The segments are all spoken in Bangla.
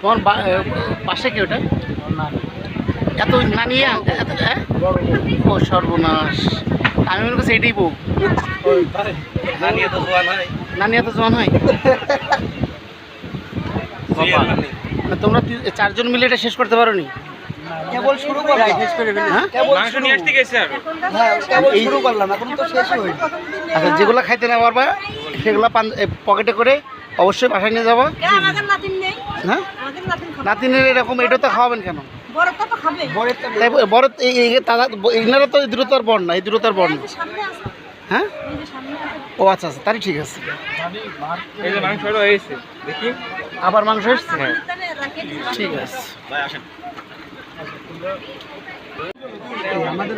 তোমার পাশে কি ওটা এত নানিয়া ও সর্বনাশ আমি মনে করছি এটাই বউ নানিয়া তো জোয়ান হয় তোমরা চারজন মিলে এটা শেষ করতে পারো নি কেবল শুরু করলাম শেষ করে ফেলি মাংস নিয়ে আসতে গেছে আর হ্যাঁ কেবল শুরু করলাম এখন তো শেষই হয়নি আচ্ছা যেগুলো খাইতে না পারবা সেগুলো পকেটে করে অবশ্যই বাসায় নিয়ে যাবো হ্যাঁ নাতিনের এরকম এটা তো খাওয়াবেন কেন বড় এনারা তো এই দ্রুতর বর্ণ না এই দ্রুতর বর্ণ হ্যাঁ ও আচ্ছা আচ্ছা তাহলে ঠিক আছে আবার মাংস এসছে ঠিক আছে আমাদের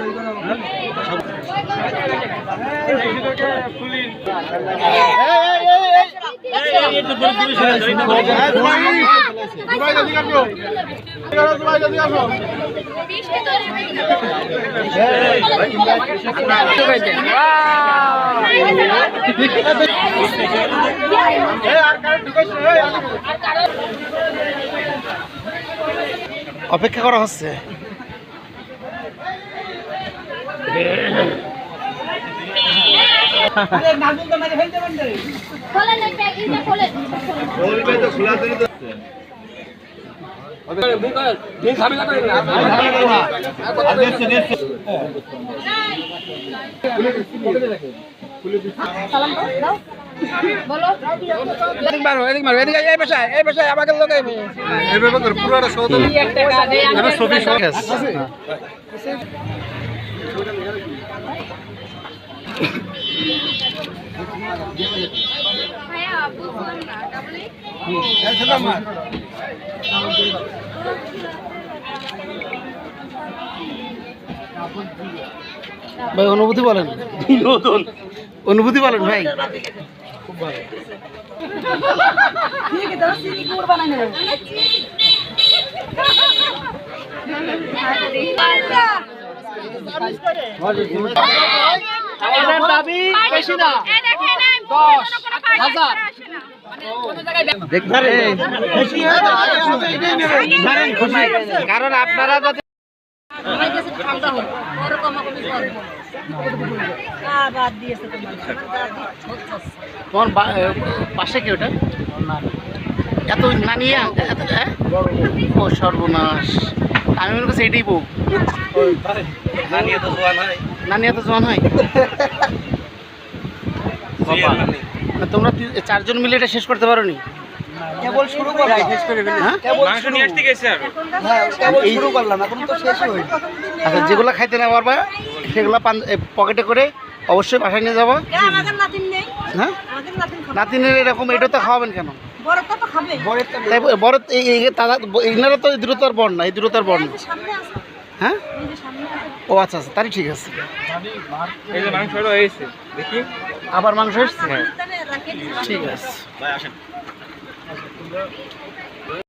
অপেক্ষা করা হচ্ছে ভাই অনুভূতি বলেন অনুভূতি বলেন ভাই খুব ভালো দাবি বেশি না 10,000 কারণ আপনারা যদি তোমার পাশে কি ওটা এত নানিয়া ও সর্বনাশ আমি মনে করছি এটাই বউ নানিয়া তো জোয়ান হয় তোমরা চারজন মিলে এটা শেষ করতে পারো নি কেবল শুরু করলাম শেষ করে ফেলি মাংস নিয়ে আসতে গেছে আর হ্যাঁ কেবল শুরু করলাম এখন তো শেষই হয়নি আচ্ছা যেগুলো খাইতে না পারবা সেগুলো পকেটে করে অবশ্যই বাসায় নিয়ে যাবো হ্যাঁ নাতিনের এরকম এটা তো খাওয়াবেন কেন বড় এনারা তো এই দ্রুতর বর্ণ না এই দ্রুতর বর্ণ হ্যাঁ ও আচ্ছা আচ্ছা তাহলে ঠিক আছে আবার মাংস এসছে ঠিক আছে